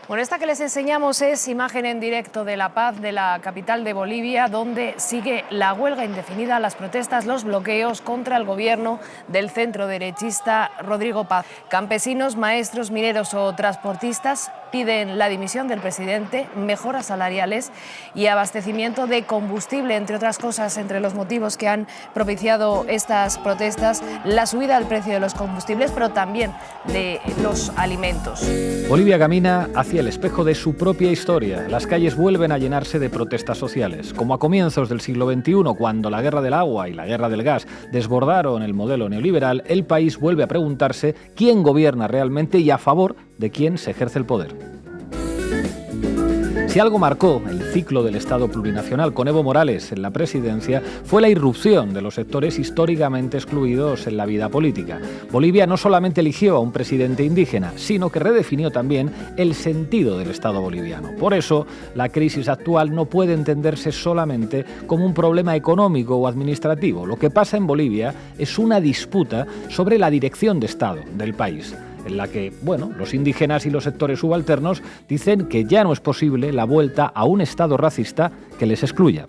Bueno, esta que les enseñamos es imagen en directo de La Paz, de la capital de Bolivia, donde sigue la huelga indefinida, las protestas, los bloqueos contra el gobierno del centroderechista Rodrigo Paz. Campesinos, maestros, mineros o transportistas piden la dimisión del presidente, mejoras salariales y abastecimiento de combustible, entre otras cosas. Entre los motivos que han propiciado estas protestas, la subida del precio de los combustibles, pero también de los alimentos. Bolivia camina hacia el espejo de su propia historia. Las calles vuelven a llenarse de protestas sociales. Como a comienzos del siglo XXI, cuando la guerra del agua y la guerra del gas desbordaron el modelo neoliberal, el país vuelve a preguntarse quién gobierna realmente y a favor de quién se ejerce el poder. Si algo marcó el ciclo del Estado plurinacional con Evo Morales en la presidencia fue la irrupción de los sectores históricamente excluidos en la vida política. Bolivia no solamente eligió a un presidente indígena, sino que redefinió también el sentido del Estado boliviano. Por eso, la crisis actual no puede entenderse solamente como un problema económico o administrativo. Lo que pasa en Bolivia es una disputa sobre la dirección de Estado del país, en la que, los indígenas y los sectores subalternos dicen que ya no es posible la vuelta a un Estado racista que les excluya.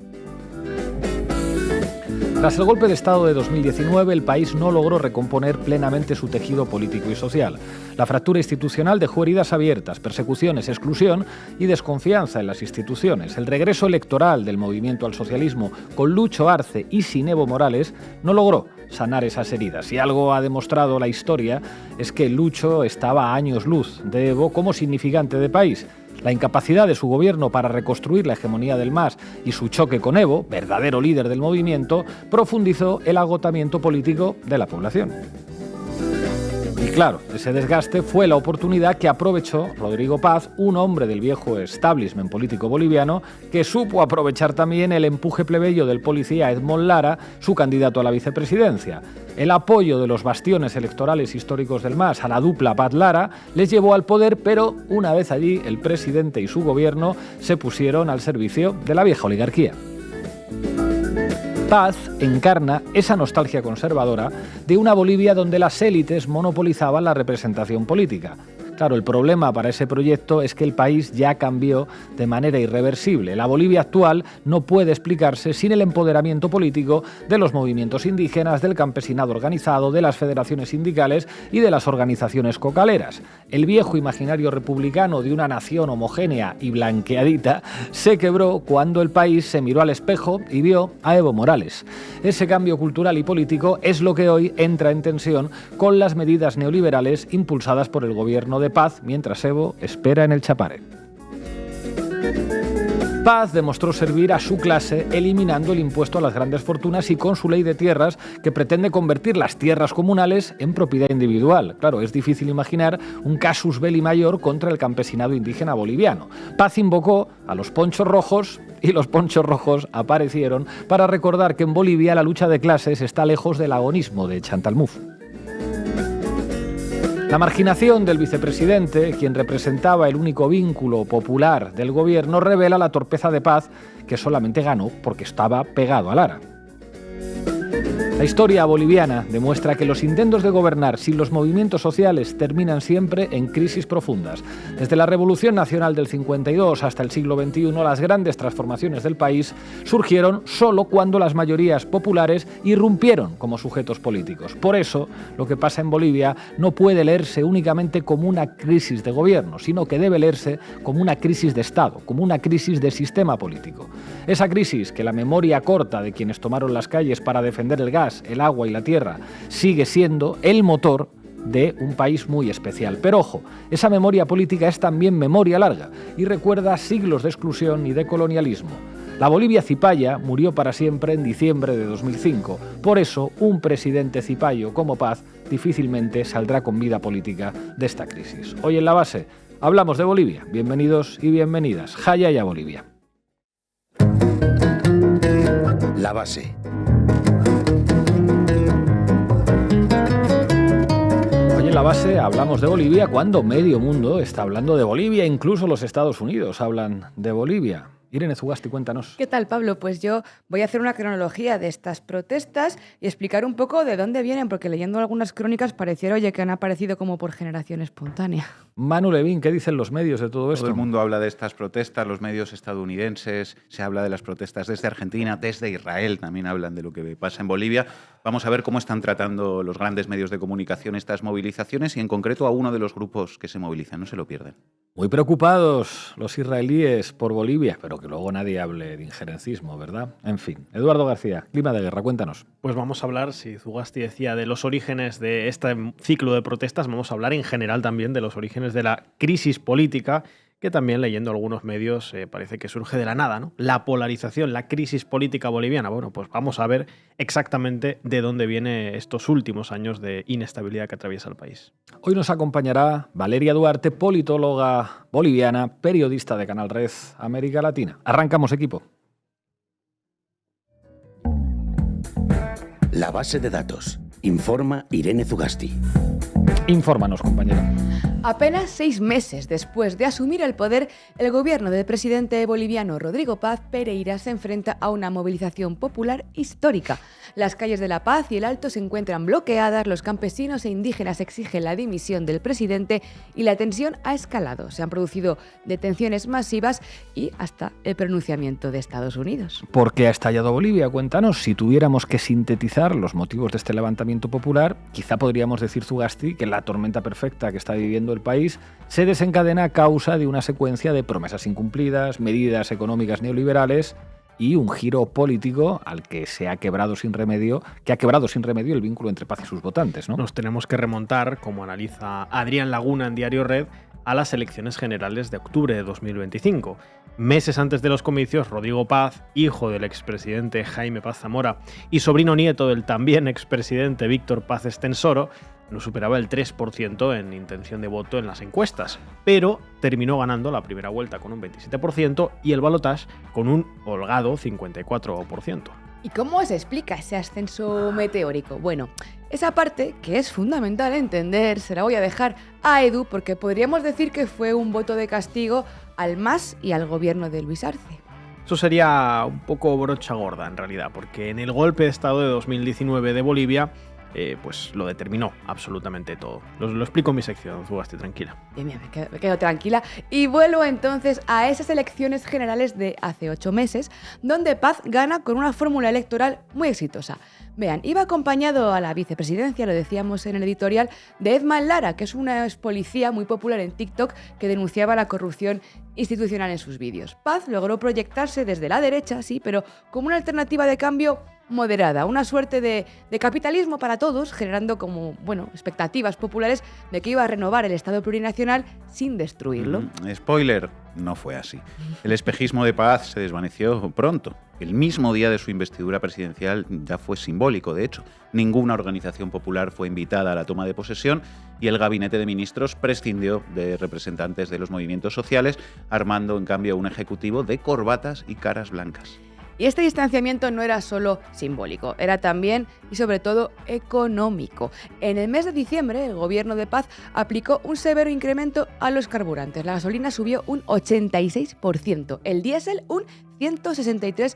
Tras el golpe de Estado de 2019, el país no logró recomponer plenamente su tejido político y social. La fractura institucional dejó heridas abiertas, persecuciones, exclusión y desconfianza en las instituciones. El regreso electoral del movimiento al socialismo con Lucho Arce y sin Evo Morales no logró sanar esas heridas. Y algo ha demostrado la historia es que Lucho estaba a años luz de Evo como significante de país. La incapacidad de su gobierno para reconstruir la hegemonía del MAS y su choque con Evo, verdadero líder del movimiento, profundizó el agotamiento político de la población. Y claro, ese desgaste fue la oportunidad que aprovechó Rodrigo Paz, un hombre del viejo establishment político boliviano, que supo aprovechar también el empuje plebeyo del policía Edmond Lara, su candidato a la vicepresidencia. El apoyo de los bastiones electorales históricos del MAS a la dupla Paz-Lara les llevó al poder, pero una vez allí, el presidente y su gobierno se pusieron al servicio de la vieja oligarquía. Paz encarna esa nostalgia conservadora de una Bolivia donde las élites monopolizaban la representación política. Claro, el problema para ese proyecto es que el país ya cambió de manera irreversible. La Bolivia actual no puede explicarse sin el empoderamiento político de los movimientos indígenas, del campesinado organizado, de las federaciones sindicales y de las organizaciones cocaleras. El viejo imaginario republicano de una nación homogénea y blanqueadita se quebró cuando el país se miró al espejo y vio a Evo Morales. Ese cambio cultural y político es lo que hoy entra en tensión con las medidas neoliberales impulsadas por el gobierno de Paz, mientras Evo espera en el Chapare. Paz demostró servir a su clase eliminando el impuesto a las grandes fortunas y con su ley de tierras que pretende convertir las tierras comunales en propiedad individual. Claro, es difícil imaginar un casus belli mayor contra el campesinado indígena boliviano. Paz invocó a los ponchos rojos y los ponchos rojos aparecieron para recordar que en Bolivia la lucha de clases está lejos del agonismo de Chantal Mouffe. La marginación del vicepresidente, quien representaba el único vínculo popular del gobierno, revela la torpeza de Paz, que solamente ganó porque estaba pegado a Lara. La historia boliviana demuestra que los intentos de gobernar sin los movimientos sociales terminan siempre en crisis profundas. Desde la Revolución Nacional del 52 hasta el siglo XXI, las grandes transformaciones del país surgieron solo cuando las mayorías populares irrumpieron como sujetos políticos. Por eso, lo que pasa en Bolivia no puede leerse únicamente como una crisis de gobierno, sino que debe leerse como una crisis de Estado, como una crisis de sistema político. Esa crisis que la memoria corta de quienes tomaron las calles para defender el gas, el agua y la tierra sigue siendo el motor de un país muy especial. Pero ojo, esa memoria política es también memoria larga y recuerda siglos de exclusión y de colonialismo. La Bolivia cipaya murió para siempre en diciembre de 2005. Por eso, un presidente cipayo como Paz difícilmente saldrá con vida política de esta crisis. Hoy en La Base hablamos de Bolivia. Bienvenidos y bienvenidas. Jaya y a Bolivia. La Base. En La Base hablamos de Bolivia cuando medio mundo está hablando de Bolivia, incluso los Estados Unidos hablan de Bolivia. Irene Zugasti, cuéntanos. ¿Qué tal, Pablo? Pues yo voy a hacer una cronología de estas protestas y explicar un poco de dónde vienen, porque leyendo algunas crónicas pareciera, oye, que han aparecido como por generación espontánea. Manu Levín, ¿qué dicen los medios de todo esto? Todo el mundo habla de estas protestas, los medios estadounidenses, se habla de las protestas desde Argentina, desde Israel también hablan de lo que pasa en Bolivia. Vamos a ver cómo están tratando los grandes medios de comunicación estas movilizaciones y en concreto a uno de los grupos que se movilizan, no se lo pierden. Muy preocupados los israelíes por Bolivia, pero que luego nadie hable de injerencismo, ¿verdad? En fin, Eduardo García, clima de guerra, cuéntanos. Pues vamos a hablar, si Zugasti decía de los orígenes de este ciclo de protestas, vamos a hablar en general también de los orígenes de la crisis política, que también leyendo algunos medios parece que surge de la nada, ¿no? La polarización, la crisis política boliviana. Bueno, pues vamos a ver exactamente de dónde viene estos últimos años de inestabilidad que atraviesa el país. Hoy nos acompañará Valeria Duarte, politóloga boliviana, periodista de Canal Red América Latina. Arrancamos, equipo. La base de datos. Informa Irene Zugasti. Infórmanos, compañera. Apenas 6 meses después de asumir el poder, el gobierno del presidente boliviano Rodrigo Paz Pereira se enfrenta a una movilización popular histórica. Las calles de La Paz y el Alto se encuentran bloqueadas, los campesinos e indígenas exigen la dimisión del presidente y la tensión ha escalado. Se han producido detenciones masivas y hasta el pronunciamiento de Estados Unidos. ¿Por qué ha estallado Bolivia? Cuéntanos. Si tuviéramos que sintetizar los motivos de este levantamiento popular, quizá podríamos decir, Zugasti, que la tormenta perfecta que está viviendo el país se desencadena a causa de una secuencia de promesas incumplidas, medidas económicas neoliberales y un giro político al que se ha quebrado sin remedio, el vínculo entre Paz y sus votantes, ¿no? Nos tenemos que remontar, como analiza Adrián Laguna en Diario Red, a las elecciones generales de octubre de 2025. Meses antes de los comicios, Rodrigo Paz, hijo del expresidente Jaime Paz Zamora y sobrino nieto del también expresidente Víctor Paz Estenssoro, no superaba el 3% en intención de voto en las encuestas, pero terminó ganando la primera vuelta con un 27% y el balotaje con un holgado 54%. ¿Y cómo se explica ese ascenso meteórico? Bueno, esa parte, que es fundamental entender, se la voy a dejar a Edu, porque podríamos decir que fue un voto de castigo al MAS y al gobierno de Luis Arce. Eso sería un poco brocha gorda, en realidad, porque en el golpe de Estado de 2019 de Bolivia, pues lo determinó absolutamente todo. Lo explico en mi sección, Zugasti, tranquila. Bien, me quedo tranquila. Y vuelvo entonces a esas elecciones generales de hace 8 meses, donde Paz gana con una fórmula electoral muy exitosa. Vean, iba acompañado a la vicepresidencia, lo decíamos en el editorial, de Edman Lara, que es una ex policía muy popular en TikTok que denunciaba la corrupción institucional en sus vídeos. Paz logró proyectarse desde la derecha, sí, pero como una alternativa de cambio moderada, una suerte de capitalismo para todos, generando como, expectativas populares de que iba a renovar el Estado plurinacional sin destruirlo. Spoiler, no fue así. El espejismo de Paz se desvaneció pronto. El mismo día de su investidura presidencial ya fue simbólico, de hecho. Ninguna organización popular fue invitada a la toma de posesión y el gabinete de ministros prescindió de representantes de los movimientos sociales, armando en cambio un ejecutivo de corbatas y caras blancas. Y este distanciamiento no era solo simbólico, era también y sobre todo económico. En el mes de diciembre, el gobierno de Paz aplicó un severo incremento a los carburantes. La gasolina subió un 86%, el diésel un 163%.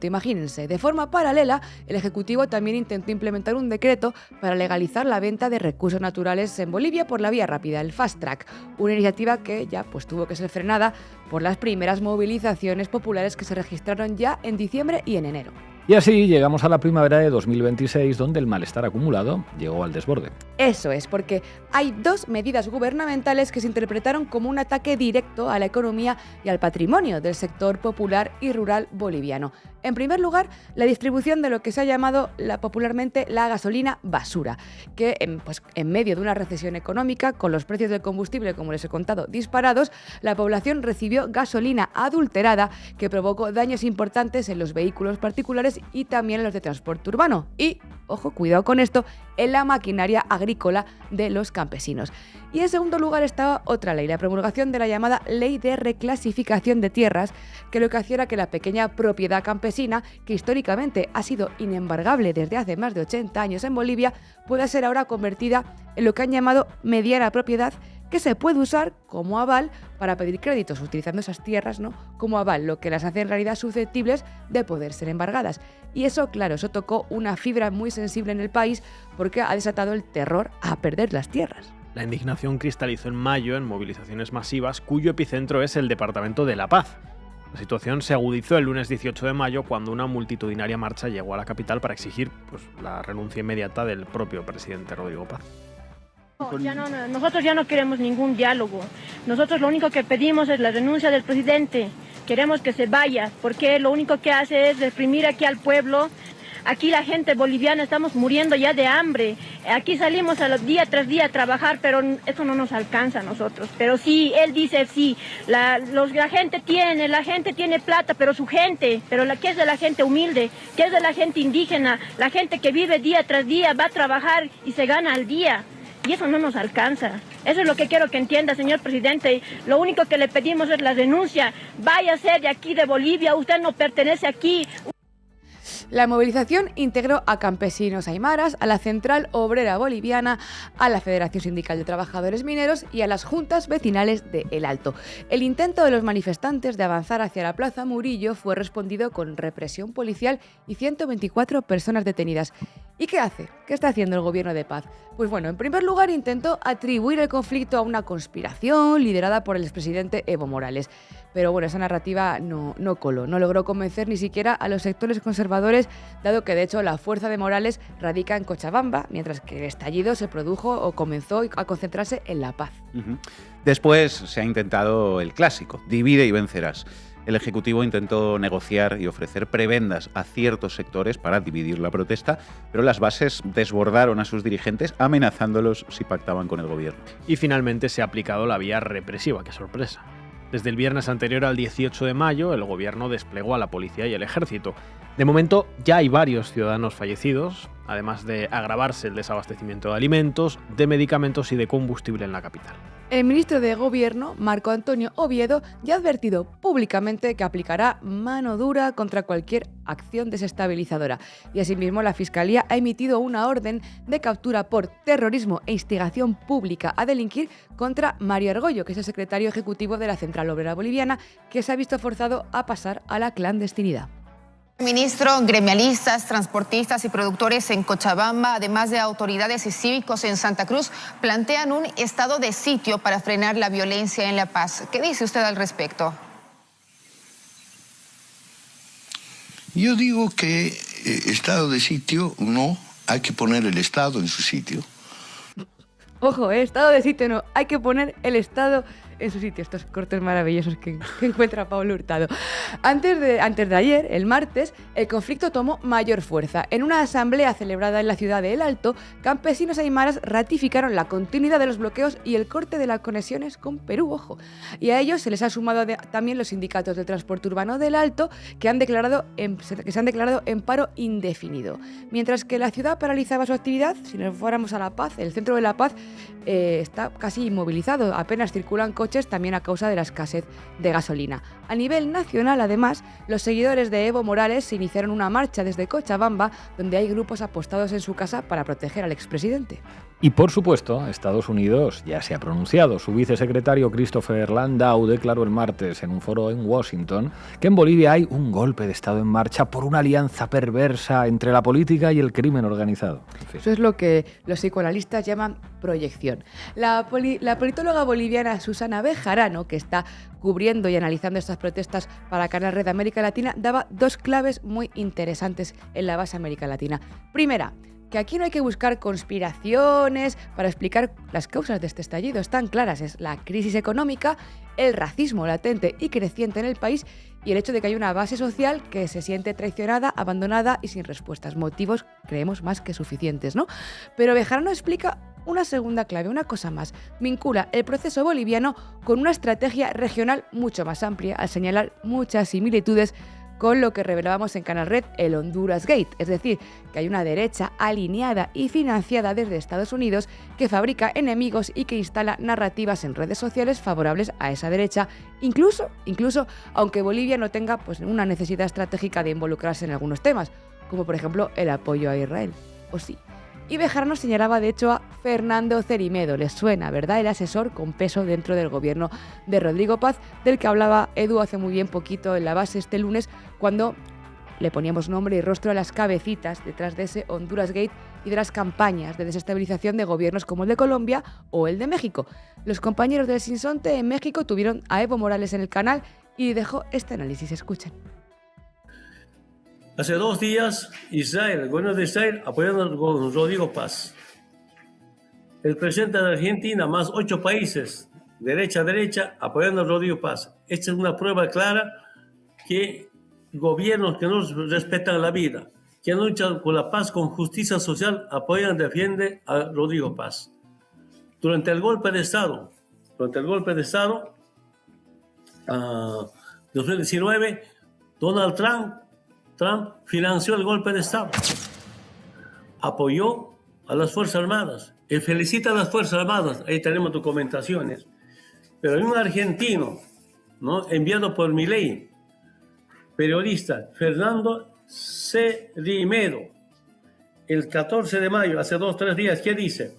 Imagínense, de forma paralela, el Ejecutivo también intentó implementar un decreto para legalizar la venta de recursos naturales en Bolivia por la vía rápida, el Fast Track, una iniciativa que ya tuvo que ser frenada por las primeras movilizaciones populares que se registraron ya en diciembre y en enero. Y así llegamos a la primavera de 2026, donde el malestar acumulado llegó al desborde. Eso es, porque hay 2 medidas gubernamentales que se interpretaron como un ataque directo a la economía y al patrimonio del sector popular y rural boliviano. En primer lugar, la distribución de lo que se ha llamado popularmente la gasolina basura, que en medio de una recesión económica, con los precios del combustible, como les he contado, disparados, la población recibió gasolina adulterada que provocó daños importantes en los vehículos particulares y también en los de transporte urbano. Y, ojo, cuidado con esto, en la maquinaria agrícola de los campesinos. Y en segundo lugar estaba otra ley, la promulgación de la llamada Ley de Reclasificación de Tierras, que lo que hacía era que la pequeña propiedad campesina, que históricamente ha sido inembargable desde hace más de 80 años en Bolivia, pueda ser ahora convertida en lo que han llamado mediana propiedad, que se puede usar como aval para pedir créditos, utilizando esas tierras, ¿no?, como aval, lo que las hace en realidad susceptibles de poder ser embargadas. Y eso, claro, eso tocó una fibra muy sensible en el país porque ha desatado el terror a perder las tierras. La indignación cristalizó en mayo en movilizaciones masivas, cuyo epicentro es el Departamento de La Paz. La situación se agudizó el lunes 18 de mayo cuando una multitudinaria marcha llegó a la capital para exigir la renuncia inmediata del propio presidente Rodrigo Paz. Nosotros ya no queremos ningún diálogo. Nosotros lo único que pedimos es la renuncia del presidente. Queremos que se vaya, porque lo único que hace es reprimir aquí al pueblo. Aquí la gente boliviana estamos muriendo ya de hambre. Aquí salimos día tras día a trabajar, pero eso no nos alcanza a nosotros. Pero sí, él dice sí, la gente tiene plata, pero su gente, ¿qué es de la gente humilde? ¿Qué es de la gente indígena? La gente que vive día tras día, va a trabajar y se gana al día. Y eso no nos alcanza. Eso es lo que quiero que entienda, señor presidente. Lo único que le pedimos es la renuncia. Váyase de aquí, de Bolivia, usted no pertenece aquí. La movilización integró a campesinos aymaras, a la Central Obrera Boliviana, a la Federación Sindical de Trabajadores Mineros y a las juntas vecinales de El Alto. El intento de los manifestantes de avanzar hacia la Plaza Murillo fue respondido con represión policial y 124 personas detenidas. ¿Y qué hace? ¿Qué está haciendo el gobierno de Paz? Pues bueno, en primer lugar intentó atribuir el conflicto a una conspiración liderada por el expresidente Evo Morales. Pero bueno, esa narrativa no coló, no logró convencer ni siquiera a los sectores conservadores, dado que de hecho la fuerza de Morales radica en Cochabamba, mientras que el estallido se produjo o comenzó a concentrarse en La Paz. Después se ha intentado el clásico, divide y vencerás. El Ejecutivo intentó negociar y ofrecer prebendas a ciertos sectores para dividir la protesta, pero las bases desbordaron a sus dirigentes amenazándolos si pactaban con el gobierno. Y finalmente se ha aplicado la vía represiva, qué sorpresa. Desde el viernes anterior al 18 de mayo, el gobierno desplegó a la policía y el ejército. De momento ya hay varios ciudadanos fallecidos, además de agravarse el desabastecimiento de alimentos, de medicamentos y de combustible en la capital. El ministro de Gobierno, Marco Antonio Oviedo, ya ha advertido públicamente que aplicará mano dura contra cualquier acción desestabilizadora. Y asimismo, la Fiscalía ha emitido una orden de captura por terrorismo e instigación pública a delinquir contra Mario Argollo, que es el secretario ejecutivo de la Central Obrera Boliviana, que se ha visto forzado a pasar a la clandestinidad. Ministro, gremialistas, transportistas y productores en Cochabamba, además de autoridades y cívicos en Santa Cruz, plantean un estado de sitio para frenar la violencia en La Paz. ¿Qué dice usted al respecto? Yo digo que estado de sitio no, hay que poner el Estado en su sitio. Ojo, estado de sitio no, hay que poner el Estado en su sitio. Estos cortes maravillosos que encuentra Pablo Hurtado. Antes de ayer, el martes, el conflicto tomó mayor fuerza. En una asamblea celebrada en la ciudad de El Alto, campesinos aymaras ratificaron la continuidad de los bloqueos y el corte de las conexiones con Perú, ojo. Y a ellos se les ha sumado también los sindicatos del transporte urbano del Alto, que se han declarado en paro indefinido. Mientras que la ciudad paralizaba su actividad, si nos fuéramos a La Paz, el centro de La Paz está casi inmovilizado. Apenas circulan coches también a causa de la escasez de gasolina. A nivel nacional, además, los seguidores de Evo Morales se iniciaron una marcha desde Cochabamba, donde hay grupos apostados en su casa para proteger al expresidente. Y por supuesto, Estados Unidos ya se ha pronunciado. Su vicesecretario Christopher Landau declaró el martes en un foro en Washington que en Bolivia hay un golpe de Estado en marcha por una alianza perversa entre la política y el crimen organizado. Eso es lo que los psicoanalistas llaman proyección. La politóloga boliviana Susana Bejarano, que está cubriendo y analizando estas protestas para Canal Red América Latina, daba dos claves muy interesantes en la base América Latina. Primera, que aquí no hay que buscar conspiraciones para explicar las causas de este estallido. Están claras, es la crisis económica, el racismo latente y creciente en el país y el hecho de que hay una base social que se siente traicionada, abandonada y sin respuestas. Motivos, creemos, más que suficientes, ¿no? Pero Bejarano explica una segunda clave, una cosa más. Vincula el proceso boliviano con una estrategia regional mucho más amplia, al señalar muchas similitudes con lo que revelábamos en Canal Red, el Honduras Gate, es decir, que hay una derecha alineada y financiada desde Estados Unidos que fabrica enemigos y que instala narrativas en redes sociales favorables a esa derecha, incluso aunque Bolivia no tenga una necesidad estratégica de involucrarse en algunos temas, como por ejemplo el apoyo a Israel, o sí. Y Bejarano señalaba de hecho a Fernando Cerimedo. Les suena, ¿verdad? El asesor con peso dentro del gobierno de Rodrigo Paz, del que hablaba Edu hace muy bien poquito en La Base este lunes, cuando le poníamos nombre y rostro a las cabecitas detrás de ese Honduras Gate y de las campañas de desestabilización de gobiernos como el de Colombia o el de México. Los compañeros del Sinsonte en México tuvieron a Evo Morales en el canal y dejó este análisis. Escuchen. Hace 2 días, Israel, el gobierno de Israel, apoyando a Rodrigo Paz. El presidente de Argentina, más 8 países, derecha a derecha, apoyando a Rodrigo Paz. Esta es una prueba clara que gobiernos que no respetan la vida, que no luchan por la paz con justicia social, apoyan y defienden a Rodrigo Paz. Durante el golpe de Estado, 2019, Donald Trump financió el golpe de Estado, apoyó a las Fuerzas Armadas, y felicita a las Fuerzas Armadas, ahí tenemos documentaciones. Pero hay un argentino, ¿no?, enviado por Milei, periodista, Fernando Cerimedo, el 14 de mayo, hace 2 o 3 días, ¿qué dice?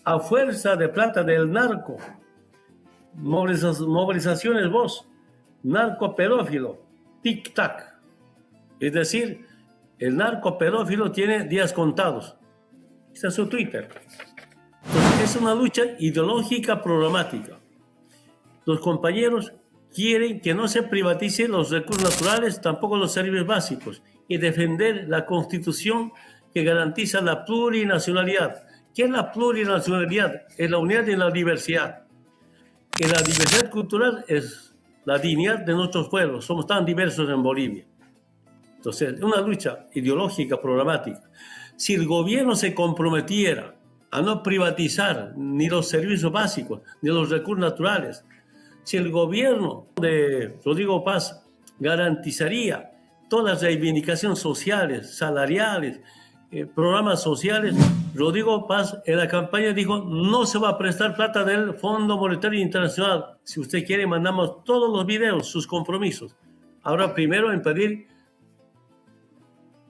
A fuerza de plata del narco, movilizaciones vos, narco pedófilo, tic-tac. Es decir, el narco pedófilo tiene días contados. Está en su Twitter. Entonces, es una lucha ideológica programática. Los compañeros quieren que no se privaticen los recursos naturales, tampoco los servicios básicos, y defender la Constitución que garantiza la plurinacionalidad. ¿Qué es la plurinacionalidad? Es la unidad y la diversidad. Y la diversidad cultural es la dignidad de nuestros pueblos. Somos tan diversos en Bolivia. Entonces, es una lucha ideológica programática. Si el gobierno se comprometiera a no privatizar ni los servicios básicos, ni los recursos naturales, si el gobierno de Rodrigo Paz garantizaría todas las reivindicaciones sociales, salariales, programas sociales, Rodrigo Paz en la campaña dijo: no se va a prestar plata del Fondo Monetario Internacional. Si usted quiere, mandamos todos los videos, sus compromisos. Ahora, primero en pedir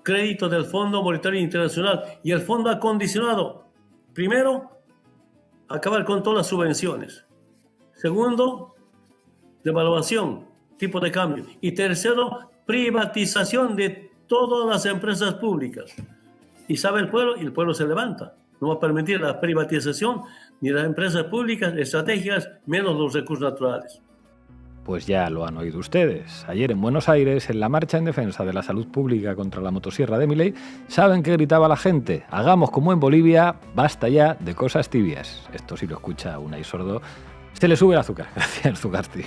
crédito del Fondo Monetario Internacional, y el fondo ha condicionado, primero, acabar con todas las subvenciones. Segundo, devaluación, tipo de cambio. Y tercero, privatización de todas las empresas públicas. Y sabe el pueblo, y el pueblo se levanta. No va a permitir la privatización ni las empresas públicas estratégicas, menos los recursos naturales. Pues ya lo han oído ustedes. Ayer en Buenos Aires, en la marcha en defensa de la salud pública contra la motosierra de Milei, ¿saben qué gritaba la gente? Hagamos como en Bolivia, basta ya de cosas tibias. Esto, si lo escucha Unai Sordo, se le sube el azúcar. Gracias, Zugasti.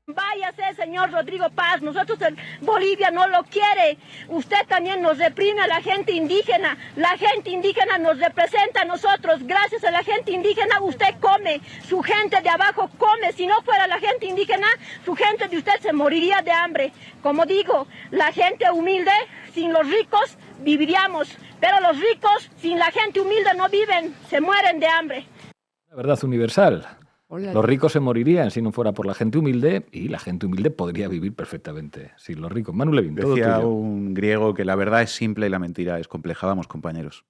Váyase, señor Rodrigo Paz, nosotros en Bolivia no lo quiere. Usted también nos reprime a la gente indígena. La gente indígena nos representa a nosotros. Gracias a la gente indígena usted come. Su gente de abajo come. Si no fuera la gente indígena, su gente de usted se moriría de hambre. Como digo, la gente humilde, sin los ricos, viviríamos. Pero los ricos, sin la gente humilde, no viven. Se mueren de hambre. La verdad universal. Los ricos se morirían si no fuera por la gente humilde, y la gente humilde podría vivir perfectamente sin los ricos. Manu Levin, todo decía tuyo. Un griego que la verdad es simple y la mentira es compleja. Vamos, compañeros.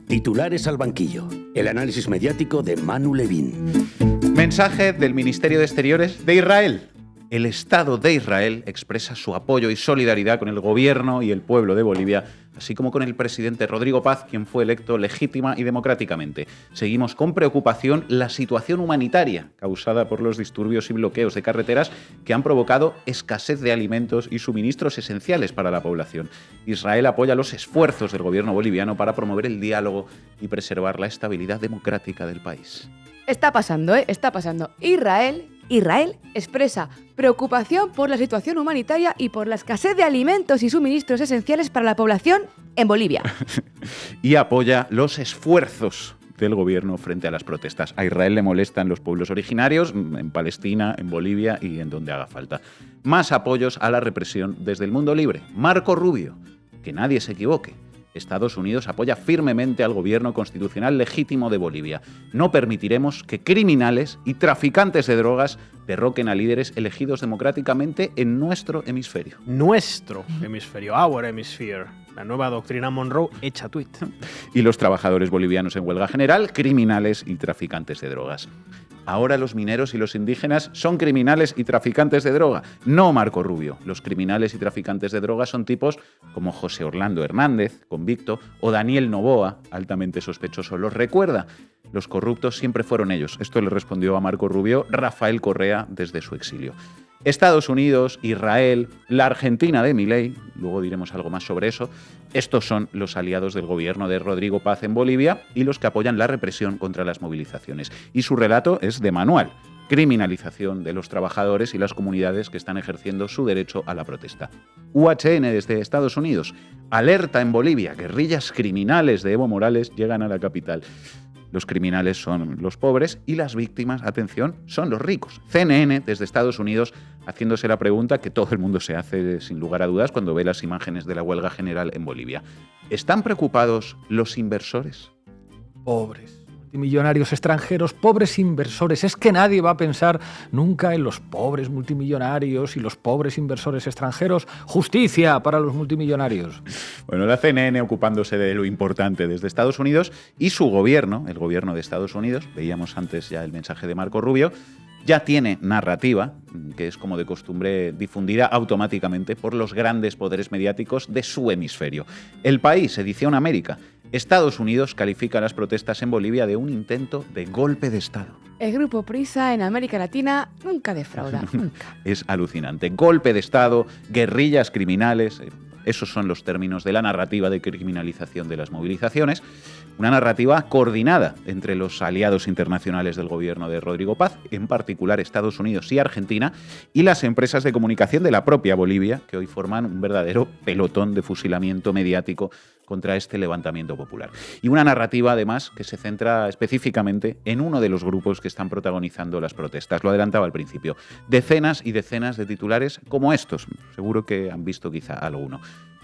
Titulares al banquillo. El análisis mediático de Manu Levin. Mensaje del Ministerio de Exteriores de Israel. El Estado de Israel expresa su apoyo y solidaridad con el gobierno y el pueblo de Bolivia, así como con el presidente Rodrigo Paz, quien fue electo legítima y democráticamente. Seguimos con preocupación la situación humanitaria causada por los disturbios y bloqueos de carreteras que han provocado escasez de alimentos y suministros esenciales para la población. Israel apoya los esfuerzos del gobierno boliviano para promover el diálogo y preservar la estabilidad democrática del país. Está pasando, ¿eh? Está pasando. Israel expresa preocupación por la situación humanitaria y por la escasez de alimentos y suministros esenciales para la población en Bolivia. Y apoya los esfuerzos del gobierno frente a las protestas. A Israel le molestan los pueblos originarios, en Palestina, en Bolivia y en donde haga falta. Más apoyos a la represión desde el mundo libre. Marco Rubio, que nadie se equivoque. Estados Unidos apoya firmemente al gobierno constitucional legítimo de Bolivia. No permitiremos que criminales y traficantes de drogas derroquen a líderes elegidos democráticamente en nuestro hemisferio. Nuestro hemisferio, our hemisphere. La nueva doctrina Monroe hecha tuit. Y los trabajadores bolivianos en huelga general, criminales y traficantes de drogas. Ahora los mineros y los indígenas son criminales y traficantes de droga. No Marco Rubio. Los criminales y traficantes de droga son tipos como José Orlando Hernández, convicto, o Daniel Noboa, altamente sospechoso. ¿Los recuerda? Los corruptos siempre fueron ellos. Esto le respondió a Marco Rubio Rafael Correa desde su exilio. Estados Unidos, Israel, la Argentina de Milei, luego diremos algo más sobre eso, estos son los aliados del gobierno de Rodrigo Paz en Bolivia y los que apoyan la represión contra las movilizaciones. Y su relato es de manual: criminalización de los trabajadores y las comunidades que están ejerciendo su derecho a la protesta. UHN desde Estados Unidos: alerta en Bolivia, guerrillas criminales de Evo Morales llegan a la capital. Los criminales son los pobres y las víctimas, atención, son los ricos. CNN desde Estados Unidos haciéndose la pregunta que todo el mundo se hace sin lugar a dudas cuando ve las imágenes de la huelga general en Bolivia. ¿Están preocupados los inversores? Pobres multimillonarios extranjeros, pobres inversores. Es que nadie va a pensar nunca en los pobres multimillonarios y los pobres inversores extranjeros. Justicia para los multimillonarios. Bueno, la CNN ocupándose de lo importante desde Estados Unidos y su gobierno, el gobierno de Estados Unidos, veíamos antes ya el mensaje de Marco Rubio, ya tiene narrativa, que es como de costumbre difundida automáticamente por los grandes poderes mediáticos de su hemisferio. El País, edición América. Estados Unidos califica las protestas en Bolivia de un intento de golpe de Estado. El grupo Prisa en América Latina nunca defrauda, nunca. Es alucinante. Golpe de Estado, guerrillas criminales. Esos son los términos de la narrativa de criminalización de las movilizaciones. Una narrativa coordinada entre los aliados internacionales del gobierno de Rodrigo Paz, en particular Estados Unidos y Argentina, y las empresas de comunicación de la propia Bolivia, que hoy forman un verdadero pelotón de fusilamiento mediático contra este levantamiento popular. Y una narrativa, además, que se centra específicamente en uno de los grupos que están protagonizando las protestas. Lo adelantaba al principio. Decenas y decenas de titulares como estos. Seguro que han visto quizá alguno.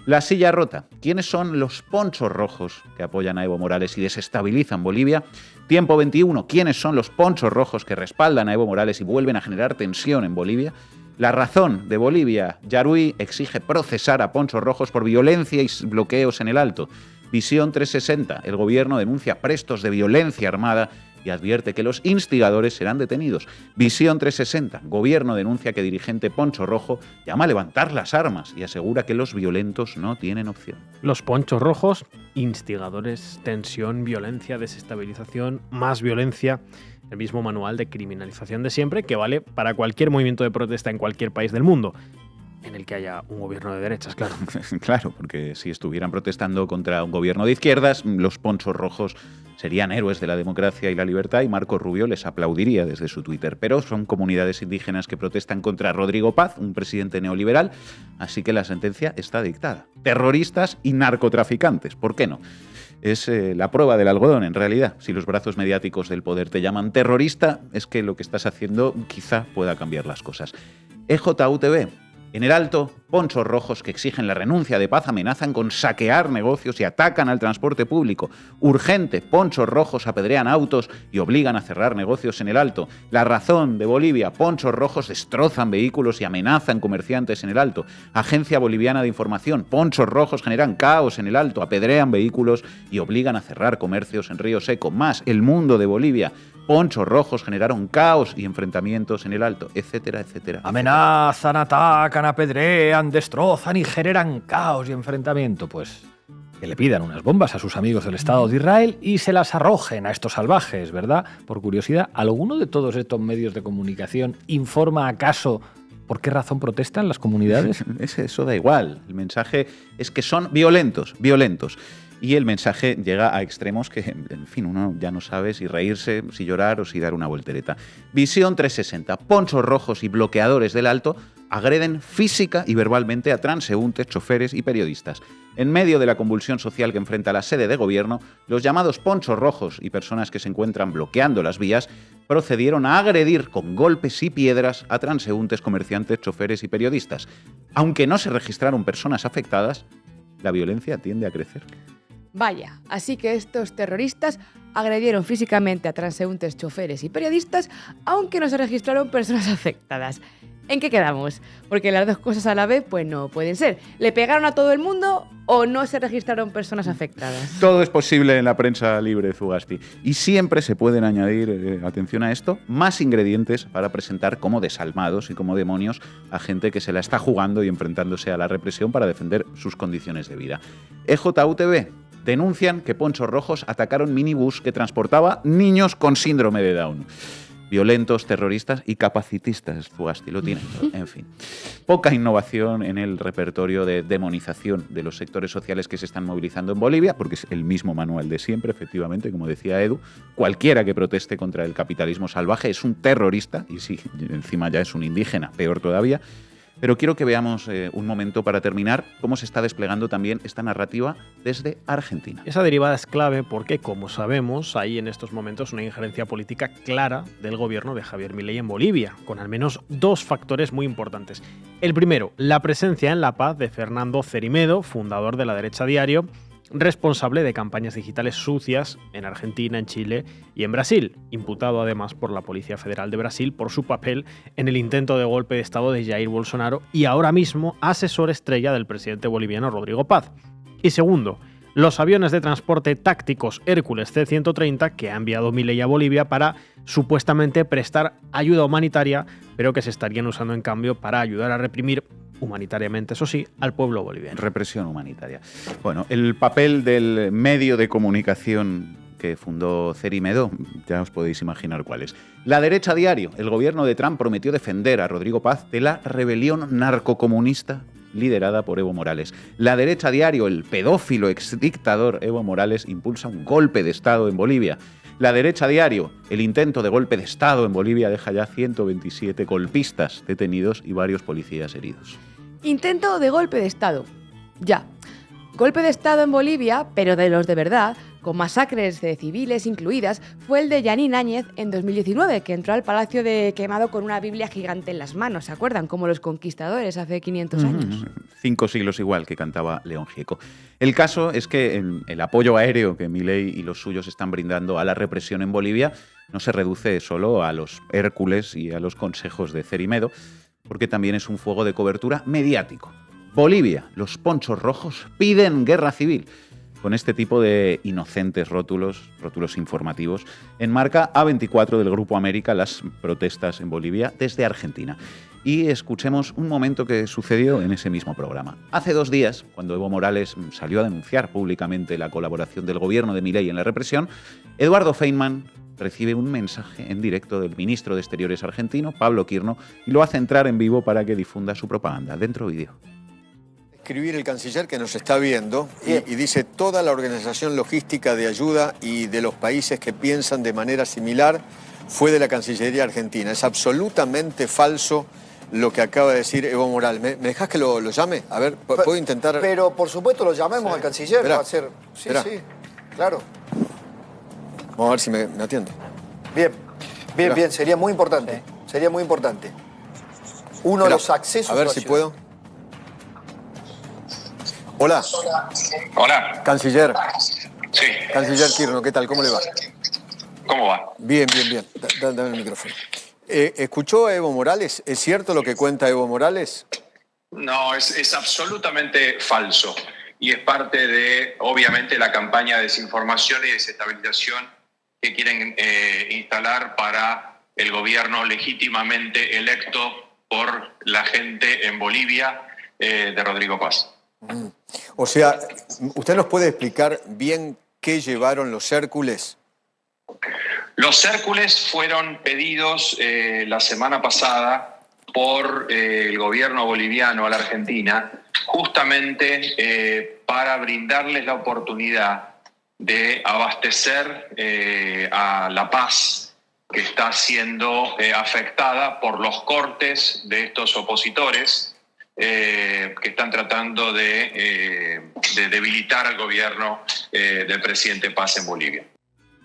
La silla rota. ¿Quiénes son los ponchos rojos que apoyan a Evo Morales y desestabilizan Bolivia? Tiempo 21. ¿Quiénes son los ponchos rojos que respaldan a Evo Morales y vuelven a generar tensión en Bolivia? La Razón de Bolivia. Yarui exige procesar a ponchos rojos por violencia y bloqueos en el Alto. Visión 360. El gobierno denuncia prestos de violencia armada y advierte que los instigadores serán detenidos. Visión 360. Gobierno denuncia que dirigente poncho rojo llama a levantar las armas y asegura que los violentos no tienen opción. Los ponchos rojos, instigadores, tensión, violencia, desestabilización, más violencia. El mismo manual de criminalización de siempre que vale para cualquier movimiento de protesta en cualquier país del mundo, en el que haya un gobierno de derechas, claro. Claro, porque si estuvieran protestando contra un gobierno de izquierdas, los ponchos rojos serían héroes de la democracia y la libertad y Marco Rubio les aplaudiría desde su Twitter. Pero son comunidades indígenas que protestan contra Rodrigo Paz, un presidente neoliberal, así que la sentencia está dictada. Terroristas y narcotraficantes, ¿por qué no? Es la prueba del algodón, en realidad. Si los brazos mediáticos del poder te llaman terrorista, es que lo que estás haciendo quizá pueda cambiar las cosas. EJUTV. En el Alto, ponchos rojos que exigen la renuncia de Paz amenazan con saquear negocios y atacan al transporte público. Urgente, ponchos rojos apedrean autos y obligan a cerrar negocios en el Alto. La Razón de Bolivia, ponchos rojos destrozan vehículos y amenazan comerciantes en el Alto. Agencia Boliviana de Información, ponchos rojos generan caos en el Alto, apedrean vehículos y obligan a cerrar comercios en Río Seco. Más, El Mundo de Bolivia, ponchos rojos generaron caos y enfrentamientos en el Alto, etcétera, etcétera. Amenazan, atacan, apedrean, destrozan y generan caos y enfrentamiento. Pues que le pidan unas bombas a sus amigos del Estado de Israel y se las arrojen a estos salvajes, ¿verdad? Por curiosidad, ¿alguno de todos estos medios de comunicación informa acaso por qué razón protestan las comunidades? Eso da igual. El mensaje es que son violentos. Y el mensaje llega a extremos que, en fin, uno ya no sabe si reírse, si llorar o si dar una voltereta. Visión 360. Ponchos rojos y bloqueadores del Alto agreden física y verbalmente a transeúntes, choferes y periodistas. En medio de la convulsión social que enfrenta la sede de gobierno, los llamados ponchos rojos y personas que se encuentran bloqueando las vías procedieron a agredir con golpes y piedras a transeúntes, comerciantes, choferes y periodistas. Aunque no se registraron personas afectadas, la violencia tiende a crecer. Vaya, así que estos terroristas agredieron físicamente a transeúntes, choferes y periodistas, aunque no se registraron personas afectadas. ¿En qué quedamos? Porque las dos cosas a la vez pues no pueden ser. ¿Le pegaron a todo el mundo o no se registraron personas afectadas? Todo es posible en la prensa libre, Zugasti. Y siempre se pueden añadir, atención a esto, más ingredientes para presentar como desalmados y como demonios a gente que se la está jugando y enfrentándose a la represión para defender sus condiciones de vida. EJUTV denuncian que ponchos rojos atacaron minibús que transportaba niños con síndrome de Down. Violentos, terroristas y capacitistas, Zugasti, lo tienen todo. En fin, poca innovación en el repertorio de demonización de los sectores sociales que se están movilizando en Bolivia, porque es el mismo manual de siempre, efectivamente, como decía Edu. Cualquiera que proteste contra el capitalismo salvaje es un terrorista, y si encima ya es un indígena, peor todavía. Pero quiero que veamos un momento para terminar cómo se está desplegando también esta narrativa desde Argentina. Esa derivada es clave porque, como sabemos, hay en estos momentos una injerencia política clara del gobierno de Javier Milei en Bolivia, con al menos dos factores muy importantes. El primero, la presencia en La Paz de Fernando Cerimedo, fundador de La Derecha Diario, responsable de campañas digitales sucias en Argentina, en Chile y en Brasil, imputado además por la Policía Federal de Brasil por su papel en el intento de golpe de Estado de Jair Bolsonaro y ahora mismo asesor estrella del presidente boliviano Rodrigo Paz. Y segundo, los aviones de transporte tácticos Hércules C-130 que ha enviado Milei a Bolivia para supuestamente prestar ayuda humanitaria, pero que se estarían usando en cambio para ayudar a reprimir humanitariamente, eso sí, al pueblo boliviano. Represión humanitaria. Bueno, el papel del medio de comunicación que fundó Cerimedo, ya os podéis imaginar cuál es. La Derecha Diario. El gobierno de Trump prometió defender a Rodrigo Paz de la rebelión narcocomunista liderada por Evo Morales. La Derecha Diario, el pedófilo exdictador Evo Morales, impulsa un golpe de Estado en Bolivia. La Derecha Diario, el intento de golpe de Estado en Bolivia deja ya 127 golpistas detenidos y varios policías heridos. Intento de golpe de Estado. Ya. Golpe de Estado en Bolivia, pero de los de verdad, con masacres de civiles incluidas, fue el de Yanín Áñez en 2019, que entró al Palacio de Quemado con una Biblia gigante en las manos, ¿se acuerdan? Como los conquistadores hace 500 años. 5 siglos igual, que cantaba León Gieco. El caso es que el apoyo aéreo que Milei y los suyos están brindando a la represión en Bolivia no se reduce solo a los Hércules y a los consejos de Cerimedo, porque también es un fuego de cobertura mediático. Bolivia, los ponchos rojos piden guerra civil. Con este tipo de inocentes rótulos informativos, enmarca A24 del Grupo América las protestas en Bolivia desde Argentina. Y escuchemos un momento que sucedió en ese mismo programa. Hace 2 días, cuando Evo Morales salió a denunciar públicamente la colaboración del gobierno de Milei en la represión, Eduardo Feynman recibe un mensaje en directo del ministro de Exteriores argentino, Pablo Quirno, y lo hace entrar en vivo para que difunda su propaganda. Dentro vídeo. Escribir el canciller que nos está viendo y dice: toda la organización logística de ayuda y de los países que piensan de manera similar fue de la Cancillería Argentina. Es absolutamente falso lo que acaba de decir Evo Morales. ¿Me dejás que lo llame? A ver, ¿puedo intentar? Pero por supuesto lo llamemos al canciller. Esperá, Va a ser... Sí, esperá. sí, claro. Vamos a ver si me atiende. Bien, Esperá. bien, sería muy importante. Sería muy importante. Uno de los accesos... A ver si puedo. Hola. Hola. Canciller. Sí. Canciller Quirno, ¿qué tal? ¿Cómo le va? ¿Cómo va? Bien, bien, bien. Dame el micrófono. ¿Escuchó a Evo Morales? ¿Es cierto lo que cuenta Evo Morales? No, es absolutamente falso. Y es parte de, obviamente, la campaña de desinformación y desestabilización que quieren instalar para el gobierno legítimamente electo por la gente en Bolivia de Rodrigo Paz. O sea, ¿usted nos puede explicar bien qué llevaron los Hércules? Los Hércules fueron pedidos la semana pasada por el gobierno boliviano a la Argentina, justamente para brindarles la oportunidad de abastecer a La Paz, que está siendo afectada por los cortes de estos opositores que están tratando de debilitar al gobierno del presidente Paz en Bolivia.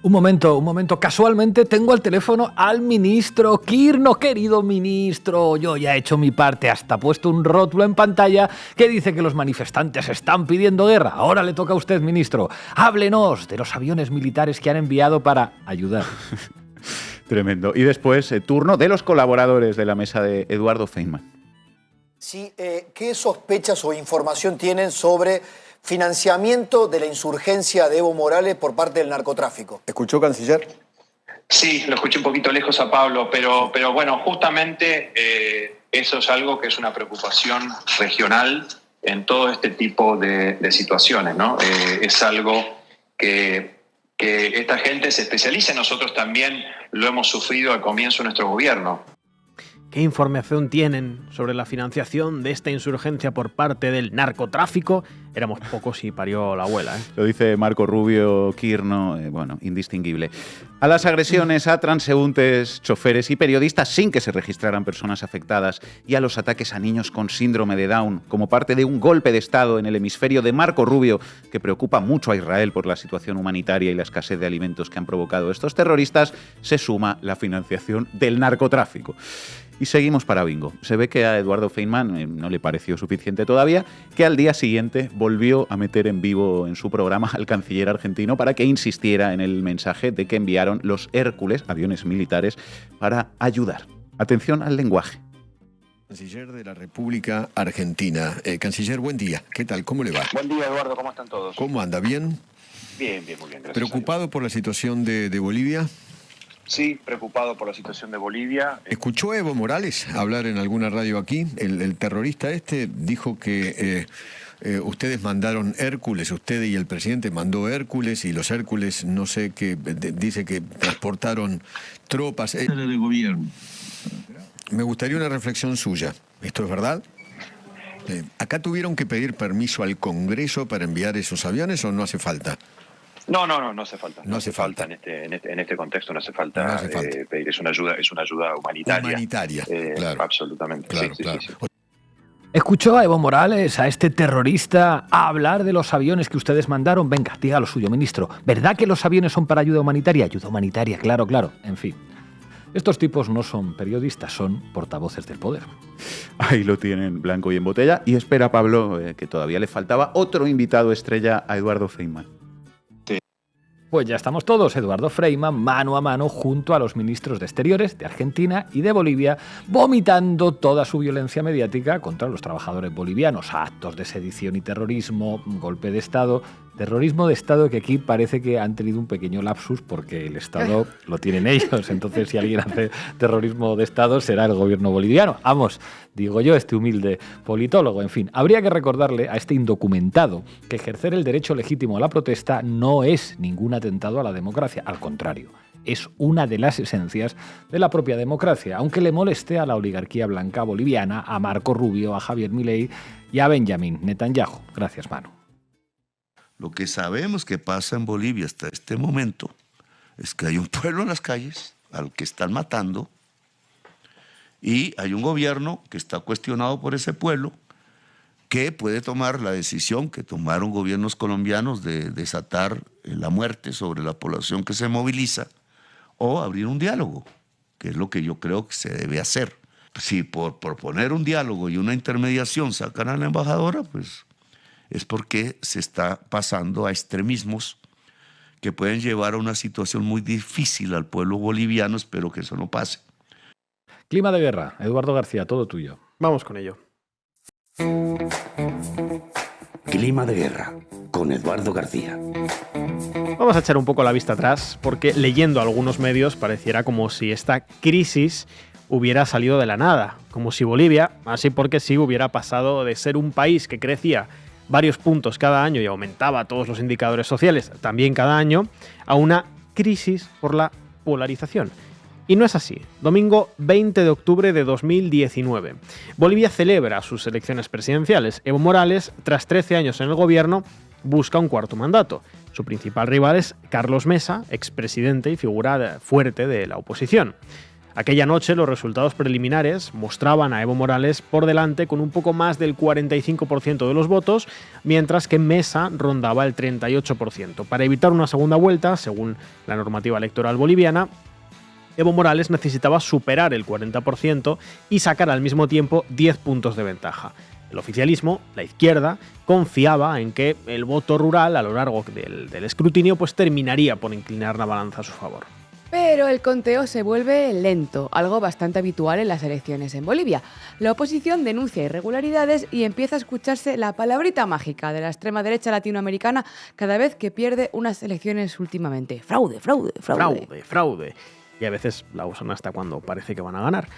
Un momento. Casualmente tengo al teléfono al ministro Quirno. Querido ministro, yo ya he hecho mi parte, hasta puesto un rótulo en pantalla que dice que los manifestantes están pidiendo guerra. Ahora le toca a usted, ministro. Háblenos de los aviones militares que han enviado para ayudar. Tremendo. Y después, turno de los colaboradores de la mesa de Eduardo Feynman. Sí, ¿qué sospechas o información tienen sobre financiamiento de la insurgencia de Evo Morales por parte del narcotráfico? ¿Escuchó, canciller? Sí, lo escuché un poquito lejos a Pablo, pero bueno, justamente eso es algo que es una preocupación regional en todo este tipo de situaciones, ¿no? Es algo que esta gente se especializa, nosotros también lo hemos sufrido al comienzo de nuestro gobierno. ¿Qué información tienen sobre la financiación de esta insurgencia por parte del narcotráfico? Éramos pocos y parió la abuela, ¿eh? Lo dice Marco Rubio, Quirno, bueno, indistinguible. A las agresiones a transeúntes, choferes y periodistas sin que se registraran personas afectadas y a los ataques a niños con síndrome de Down como parte de un golpe de Estado en el hemisferio de Marco Rubio que preocupa mucho a Israel por la situación humanitaria y la escasez de alimentos que han provocado estos terroristas, se suma la financiación del narcotráfico. Y seguimos para bingo. Se ve que a Eduardo Feynman no le pareció suficiente todavía, que al día siguiente volvió a meter en vivo en su programa al canciller argentino para que insistiera en el mensaje de que enviaron los Hércules, aviones militares, para ayudar. Atención al lenguaje. Canciller de la República Argentina. Canciller, buen día. ¿Qué tal? ¿Cómo le va? Buen día, Eduardo. ¿Cómo están todos? ¿Cómo anda? ¿Bien? Bien, muy bien. Gracias. ¿Preocupado por la situación de Bolivia? Sí, preocupado por la situación de Bolivia. ¿Escuchó a Evo Morales hablar en alguna radio aquí? El terrorista dijo que ustedes mandaron Hércules, usted y el presidente mandó Hércules, y los Hércules, no sé qué, dice que transportaron tropas. De gobierno. Me gustaría una reflexión suya. ¿Esto es verdad? ¿Acá tuvieron que pedir permiso al Congreso para enviar esos aviones o no hace falta? No hace falta. No hace falta. En este contexto no hace falta, pedir. Es una ayuda humanitaria. Humanitaria, claro. Absolutamente. Claro, sí. ¿Escuchó a Evo Morales, a este terrorista, a hablar de los aviones que ustedes mandaron? Venga, diga lo suyo, ministro. ¿Verdad que los aviones son para ayuda humanitaria? Ayuda humanitaria, claro. En fin. Estos tipos no son periodistas, son portavoces del poder. Ahí lo tienen, blanco y en botella. Y espera, Pablo, que todavía le faltaba otro invitado estrella a Eduardo Feynman. Pues ya estamos todos, Eduardo Feynman, mano a mano junto a los ministros de Exteriores de Argentina y de Bolivia, vomitando toda su violencia mediática contra los trabajadores bolivianos, actos de sedición y terrorismo, golpe de Estado, terrorismo de Estado que aquí parece que han tenido un pequeño lapsus porque el Estado lo tienen ellos, entonces si alguien hace terrorismo de Estado será el gobierno boliviano. Vamos, digo yo, este humilde politólogo. En fin, habría que recordarle a este indocumentado que ejercer el derecho legítimo a la protesta no es ningún atentado a la democracia, al contrario, es una de las esencias de la propia democracia, aunque le moleste a la oligarquía blanca boliviana, a Marco Rubio, a Javier Milei y a Benjamin Netanyahu. Gracias, Manu. Lo que sabemos que pasa en Bolivia hasta este momento es que hay un pueblo en las calles al que están matando y hay un gobierno que está cuestionado por ese pueblo que puede tomar la decisión que tomaron gobiernos colombianos de desatar la muerte sobre la población que se moviliza o abrir un diálogo, que es lo que yo creo que se debe hacer. Si por proponer un diálogo y una intermediación sacan a la embajadora, pues es porque se está pasando a extremismos que pueden llevar a una situación muy difícil al pueblo boliviano. Espero que eso no pase. Clima de guerra. Eduardo García, todo tuyo. Vamos con ello. Clima de guerra, con Eduardo García. Vamos a echar un poco la vista atrás, porque leyendo algunos medios pareciera como si esta crisis hubiera salido de la nada, como si Bolivia, así porque sí, hubiera pasado de ser un país que crecía varios puntos cada año y aumentaba todos los indicadores sociales también cada año, a una crisis por la polarización. Y no es así. Domingo 20 de octubre de 2019. Bolivia celebra sus elecciones presidenciales. Evo Morales, tras 13 años en el gobierno, busca un cuarto mandato. Su principal rival es Carlos Mesa, expresidente y figura fuerte de la oposición. Aquella noche los resultados preliminares mostraban a Evo Morales por delante con un poco más del 45% de los votos, mientras que Mesa rondaba el 38%. Para evitar una segunda vuelta, según la normativa electoral boliviana, Evo Morales necesitaba superar el 40% y sacar al mismo tiempo 10 puntos de ventaja. El oficialismo, la izquierda, confiaba en que el voto rural a lo largo del escrutinio pues terminaría por inclinar la balanza a su favor. Pero el conteo se vuelve lento, algo bastante habitual en las elecciones en Bolivia. La oposición denuncia irregularidades y empieza a escucharse la palabrita mágica de la extrema derecha latinoamericana cada vez que pierde unas elecciones últimamente. Fraude, fraude, fraude. Fraude, fraude. Y a veces la usan hasta cuando parece que van a ganar.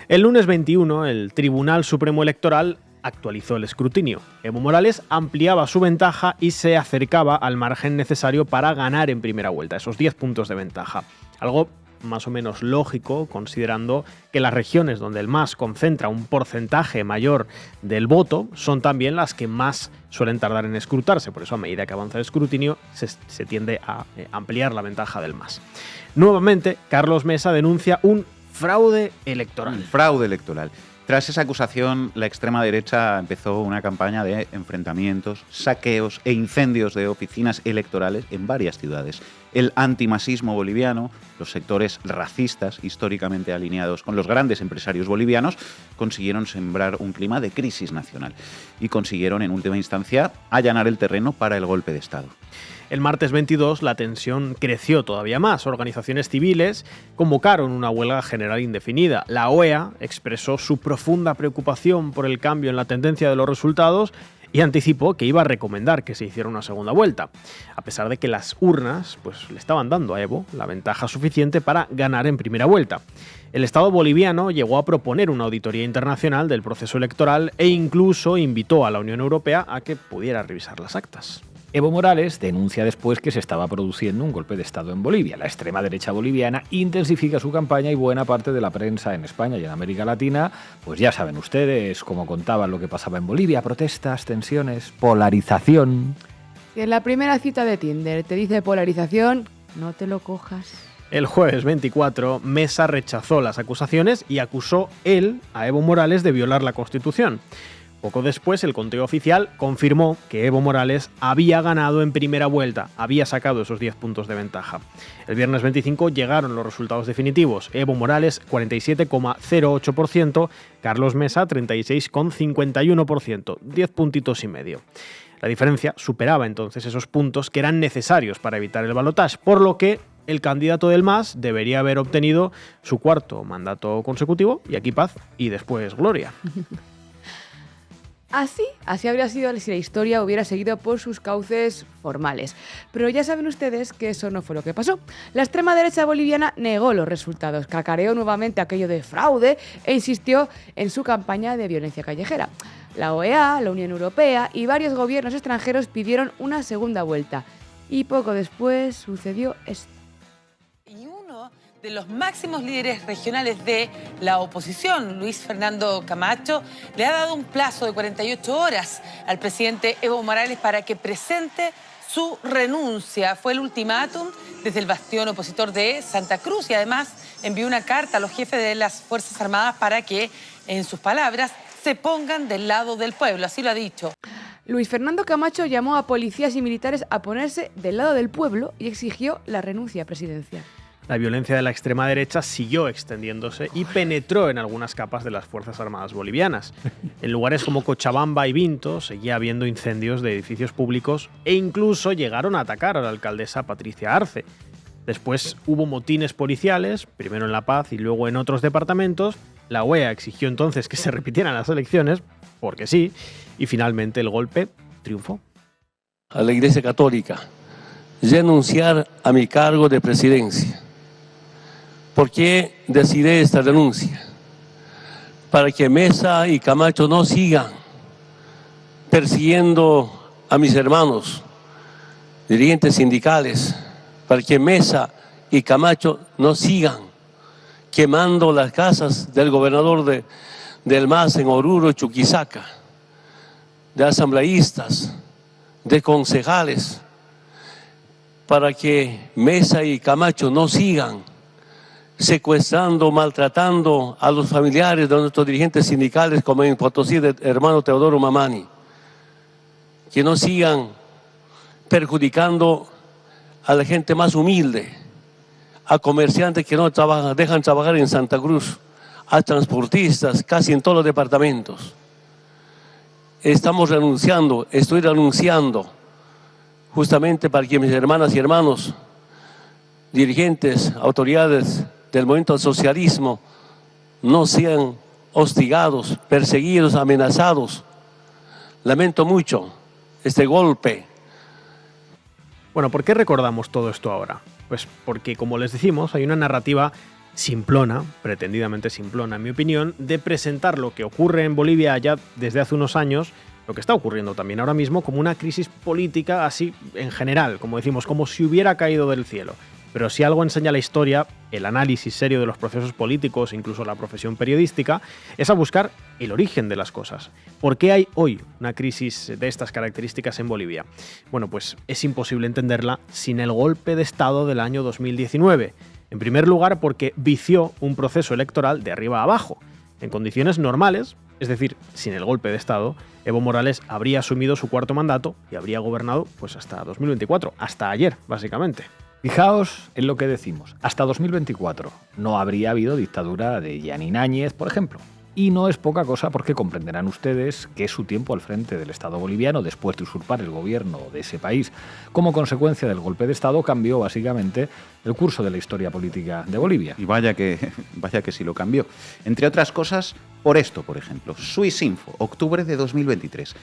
El lunes 21, el Tribunal Supremo Electoral actualizó el escrutinio. Evo Morales ampliaba su ventaja y se acercaba al margen necesario para ganar en primera vuelta, esos 10 puntos de ventaja. Algo más o menos lógico, considerando que las regiones donde el MAS concentra un porcentaje mayor del voto son también las que más suelen tardar en escrutarse. Por eso, a medida que avanza el escrutinio, se tiende a ampliar la ventaja del MAS. Nuevamente, Carlos Mesa denuncia un fraude electoral. Fraude electoral. Tras esa acusación, la extrema derecha empezó una campaña de enfrentamientos, saqueos e incendios de oficinas electorales en varias ciudades. El antimasismo boliviano, los sectores racistas históricamente alineados con los grandes empresarios bolivianos, consiguieron sembrar un clima de crisis nacional y consiguieron, en última instancia, allanar el terreno para el golpe de Estado. El martes 22 la tensión creció todavía más. Organizaciones civiles convocaron una huelga general indefinida. La OEA expresó su profunda preocupación por el cambio en la tendencia de los resultados y anticipó que iba a recomendar que se hiciera una segunda vuelta, a pesar de que las urnas le estaban dando a Evo la ventaja suficiente para ganar en primera vuelta. El Estado boliviano llegó a proponer una auditoría internacional del proceso electoral e incluso invitó a la Unión Europea a que pudiera revisar las actas. Evo Morales denuncia después que se estaba produciendo un golpe de Estado en Bolivia. La extrema derecha boliviana intensifica su campaña y buena parte de la prensa en España y en América Latina, pues ya saben ustedes, como contaban lo que pasaba en Bolivia, protestas, tensiones, polarización. Si en la primera cita de Tinder te dice polarización, no te lo cojas. El jueves 24, Mesa rechazó las acusaciones y acusó él a Evo Morales de violar la Constitución. Poco después, el conteo oficial confirmó que Evo Morales había ganado en primera vuelta, había sacado esos 10 puntos de ventaja. El viernes 25 llegaron los resultados definitivos. Evo Morales, 47,08%, Carlos Mesa, 36,51%, 10 puntitos y medio. La diferencia superaba entonces esos puntos que eran necesarios para evitar el balotaje, por lo que el candidato del MAS debería haber obtenido su cuarto mandato consecutivo, y aquí paz y después gloria. Así habría sido si la historia hubiera seguido por sus cauces formales. Pero ya saben ustedes que eso no fue lo que pasó. La extrema derecha boliviana negó los resultados, cacareó nuevamente aquello de fraude e insistió en su campaña de violencia callejera. La OEA, la Unión Europea y varios gobiernos extranjeros pidieron una segunda vuelta. Y poco después sucedió esto. De los máximos líderes regionales de la oposición, Luis Fernando Camacho, le ha dado un plazo de 48 horas al presidente Evo Morales para que presente su renuncia. Fue el ultimátum desde el bastión opositor de Santa Cruz y además envió una carta a los jefes de las Fuerzas Armadas para que, en sus palabras, se pongan del lado del pueblo. Así lo ha dicho. Luis Fernando Camacho llamó a policías y militares a ponerse del lado del pueblo y exigió la renuncia presidencial. La violencia de la extrema derecha siguió extendiéndose y penetró en algunas capas de las Fuerzas Armadas bolivianas. En lugares como Cochabamba y Vinto seguía habiendo incendios de edificios públicos e incluso llegaron a atacar a la alcaldesa Patricia Arce. Después hubo motines policiales, primero en La Paz y luego en otros departamentos. La OEA exigió entonces que se repitieran las elecciones, porque sí, y finalmente el golpe triunfó. A la Iglesia Católica, renunciar a mi cargo de presidencia. ¿Por qué decidí esta renuncia? Para que Mesa y Camacho no sigan persiguiendo a mis hermanos, dirigentes sindicales, para que Mesa y Camacho no sigan quemando las casas del gobernador del MAS en Oruro, Chuquisaca, de asambleístas, de concejales, para que Mesa y Camacho no sigan secuestrando, maltratando a los familiares de nuestros dirigentes sindicales, como en Potosí del hermano Teodoro Mamani, que no sigan perjudicando a la gente más humilde, a comerciantes que no trabajan, dejan trabajar en Santa Cruz, a transportistas, casi en todos los departamentos. Estamos renunciando, estoy renunciando, justamente para que mis hermanas y hermanos dirigentes, autoridades del movimiento al socialismo no sean hostigados, perseguidos, amenazados. Lamento mucho este golpe. Bueno, ¿por qué recordamos todo esto ahora? Pues porque, como les decimos, hay una narrativa simplona, pretendidamente simplona en mi opinión, de presentar lo que ocurre en Bolivia ya desde hace unos años, lo que está ocurriendo también ahora mismo, como una crisis política así en general, como decimos, como si hubiera caído del cielo. Pero si algo enseña la historia, el análisis serio de los procesos políticos, incluso la profesión periodística, es a buscar el origen de las cosas. ¿Por qué hay hoy una crisis de estas características en Bolivia? Bueno, pues es imposible entenderla sin el golpe de Estado del año 2019. En primer lugar, porque vició un proceso electoral de arriba a abajo. En condiciones normales, es decir, sin el golpe de Estado, Evo Morales habría asumido su cuarto mandato y habría gobernado pues hasta 2024, hasta ayer, básicamente. Fijaos en lo que decimos. Hasta 2024 no habría habido dictadura de Yanín Áñez, por ejemplo. Y no es poca cosa porque comprenderán ustedes que su tiempo al frente del Estado boliviano, después de usurpar el gobierno de ese país, como consecuencia del golpe de Estado, cambió básicamente el curso de la historia política de Bolivia. Y vaya que sí lo cambió. Entre otras cosas, por esto, por ejemplo. Swissinfo, octubre de 2023.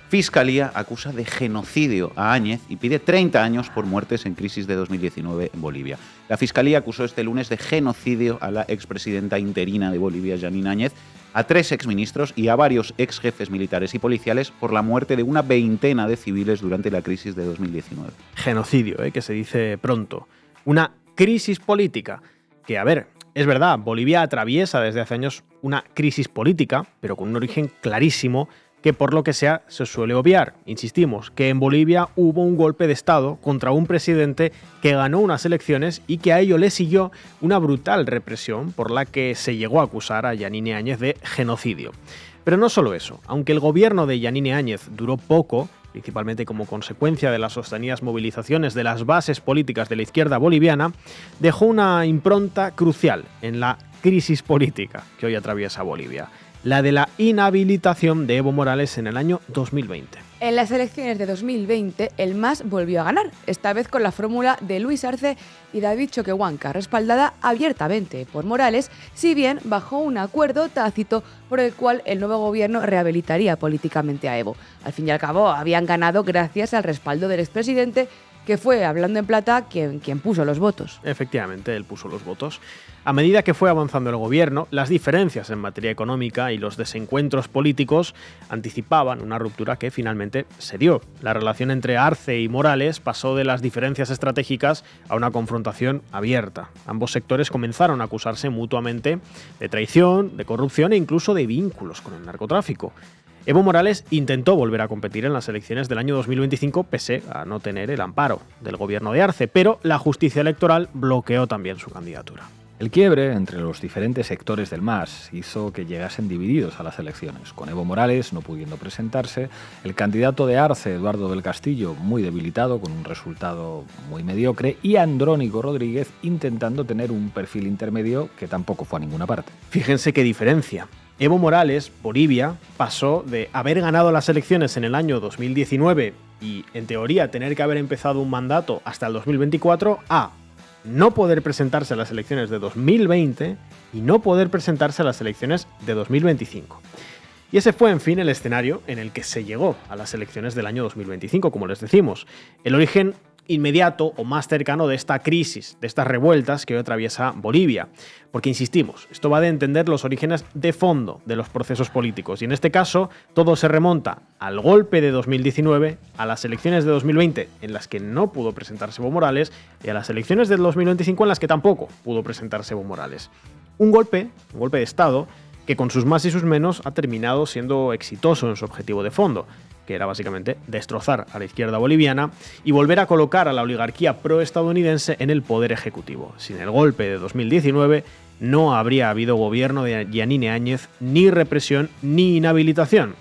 Fiscalía acusa de genocidio a Áñez y pide 30 años por muertes en crisis de 2019 en Bolivia. La Fiscalía acusó este lunes de genocidio a la expresidenta interina de Bolivia, Yanín Áñez, a 3 exministros y a varios exjefes militares y policiales por la muerte de una veintena de civiles durante la crisis de 2019. Genocidio, que se dice pronto. Una crisis política que, a ver, es verdad, Bolivia atraviesa desde hace años una crisis política, pero con un origen clarísimo que por lo que sea se suele obviar. Insistimos, que en Bolivia hubo un golpe de Estado contra un presidente que ganó unas elecciones y que a ello le siguió una brutal represión por la que se llegó a acusar a Yanín Áñez de genocidio. Pero no solo eso, aunque el gobierno de Yanín Áñez duró poco, principalmente como consecuencia de las sostenidas movilizaciones de las bases políticas de la izquierda boliviana, dejó una impronta crucial en la crisis política que hoy atraviesa Bolivia. La de la inhabilitación de Evo Morales en el año 2020. En las elecciones de 2020, el MAS volvió a ganar, esta vez con la fórmula de Luis Arce y David Choquehuanca, respaldada abiertamente por Morales, si bien bajo un acuerdo tácito por el cual el nuevo gobierno rehabilitaría políticamente a Evo. Al fin y al cabo, habían ganado gracias al respaldo del expresidente, que fue, hablando en plata, quien puso los votos. Efectivamente, él puso los votos. A medida que fue avanzando el gobierno, las diferencias en materia económica y los desencuentros políticos anticipaban una ruptura que finalmente se dio. La relación entre Arce y Morales pasó de las diferencias estratégicas a una confrontación abierta. Ambos sectores comenzaron a acusarse mutuamente de traición, de corrupción e incluso de vínculos con el narcotráfico. Evo Morales intentó volver a competir en las elecciones del año 2025 pese a no tener el amparo del gobierno de Arce, pero la justicia electoral bloqueó también su candidatura. El quiebre entre los diferentes sectores del MAS hizo que llegasen divididos a las elecciones, con Evo Morales no pudiendo presentarse, el candidato de Arce, Eduardo del Castillo, muy debilitado, con un resultado muy mediocre, y Andrónico Rodríguez intentando tener un perfil intermedio que tampoco fue a ninguna parte. Fíjense qué diferencia. Evo Morales, Bolivia, pasó de haber ganado las elecciones en el año 2019 y, en teoría, tener que haber empezado un mandato hasta el 2024 a no poder presentarse a las elecciones de 2020 y no poder presentarse a las elecciones de 2025. Y ese fue, en fin, el escenario en el que se llegó a las elecciones del año 2025, como les decimos. El origen inmediato o más cercano de esta crisis, de estas revueltas que hoy atraviesa Bolivia. Porque, insistimos, esto va de entender los orígenes de fondo de los procesos políticos. Y en este caso, todo se remonta al golpe de 2019, a las elecciones de 2020, en las que no pudo presentarse Evo Morales, y a las elecciones del 2025, en las que tampoco pudo presentarse Evo Morales. Un golpe de Estado, que con sus más y sus menos ha terminado siendo exitoso en su objetivo de fondo, que era básicamente destrozar a la izquierda boliviana y volver a colocar a la oligarquía proestadounidense en el poder ejecutivo. Sin el golpe de 2019 no habría habido gobierno de Yanín Áñez, ni represión, ni inhabilitación.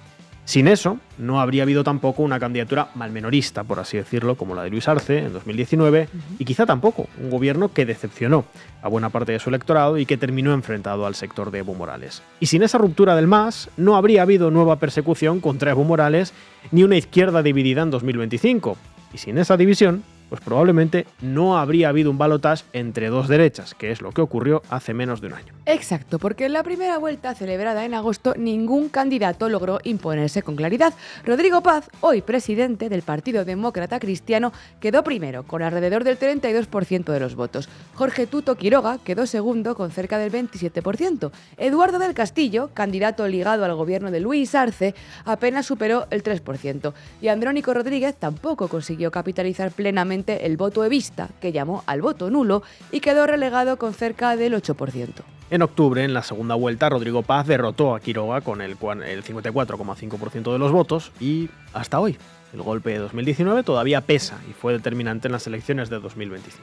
Sin eso, no habría habido tampoco una candidatura malmenorista, por así decirlo, como la de Luis Arce en 2019, y quizá tampoco un gobierno que decepcionó a buena parte de su electorado y que terminó enfrentado al sector de Evo Morales. Y sin esa ruptura del MAS, no habría habido nueva persecución contra Evo Morales ni una izquierda dividida en 2025. Y sin esa división, pues probablemente no habría habido un balotaje entre dos derechas, que es lo que ocurrió hace menos de un año. Exacto, porque en la primera vuelta celebrada en agosto ningún candidato logró imponerse con claridad. Rodrigo Paz, hoy presidente del Partido Demócrata Cristiano, quedó primero con alrededor del 32% de los votos. Jorge Tuto Quiroga quedó segundo con cerca del 27%. Eduardo del Castillo, candidato ligado al gobierno de Luis Arce, apenas superó el 3%. Y Andrónico Rodríguez tampoco consiguió capitalizar plenamente el voto evista, que llamó al voto nulo, y quedó relegado con cerca del 8%. En octubre, en la segunda vuelta, Rodrigo Paz derrotó a Quiroga con el 54,5% de los votos y hasta hoy. El golpe de 2019 todavía pesa y fue determinante en las elecciones de 2025.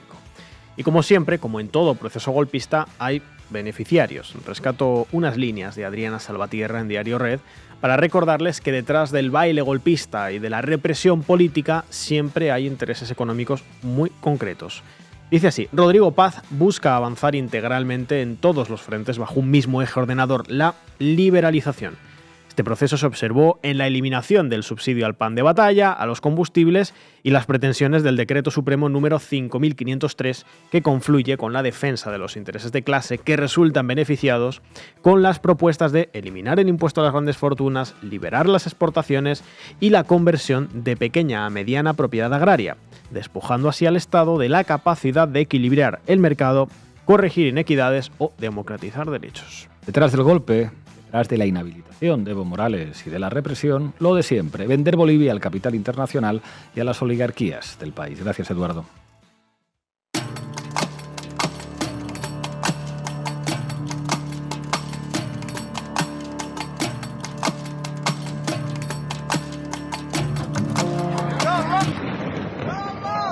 Y como siempre, como en todo proceso golpista, hay beneficiarios. Rescato unas líneas de Adriana Salvatierra en Diario Red para recordarles que detrás del baile golpista y de la represión política siempre hay intereses económicos muy concretos. Dice así: Rodrigo Paz busca avanzar integralmente en todos los frentes bajo un mismo eje ordenador, la liberalización. Este proceso se observó en la eliminación del subsidio al pan de batalla, a los combustibles y las pretensiones del Decreto Supremo número 5.503, que confluye con la defensa de los intereses de clase que resultan beneficiados con las propuestas de eliminar el impuesto a las grandes fortunas, liberar las exportaciones y la conversión de pequeña a mediana propiedad agraria, despojando así al Estado de la capacidad de equilibrar el mercado, corregir inequidades o democratizar derechos. Detrás del golpe, detrás de la inhabilitación de Evo Morales y de la represión, lo de siempre: vender Bolivia al capital internacional y a las oligarquías del país. Gracias, Eduardo.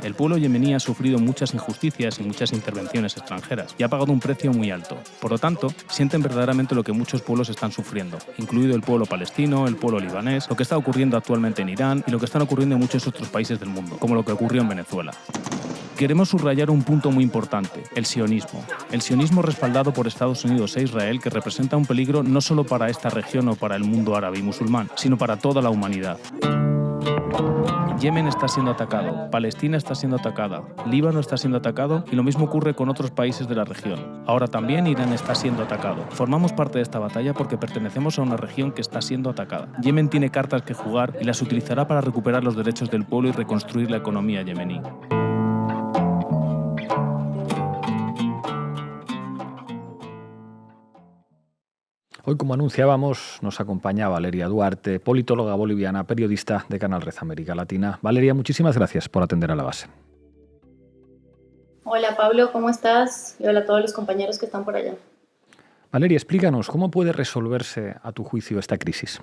El pueblo yemení ha sufrido muchas injusticias y muchas intervenciones extranjeras y ha pagado un precio muy alto. Por lo tanto, sienten verdaderamente lo que muchos pueblos están sufriendo, incluido el pueblo palestino, el pueblo libanés, lo que está ocurriendo actualmente en Irán y lo que están ocurriendo en muchos otros países del mundo, como lo que ocurrió en Venezuela. Queremos subrayar un punto muy importante: el sionismo. El sionismo respaldado por Estados Unidos e Israel, que representa un peligro no solo para esta región o para el mundo árabe y musulmán, sino para toda la humanidad. Yemen está siendo atacado, Palestina está siendo atacada, Líbano está siendo atacado y lo mismo ocurre con otros países de la región. Ahora también Irán está siendo atacado. Formamos parte de esta batalla porque pertenecemos a una región que está siendo atacada. Yemen tiene cartas que jugar y las utilizará para recuperar los derechos del pueblo y reconstruir la economía yemení. Hoy, como anunciábamos, nos acompaña Valeria Duarte, politóloga boliviana, periodista de Canal Red América Latina. Valeria, muchísimas gracias por atender a la base. Hola Pablo, ¿cómo estás? Y hola a todos los compañeros que están por allá. Valeria, explícanos, ¿cómo puede resolverse, a tu juicio, esta crisis?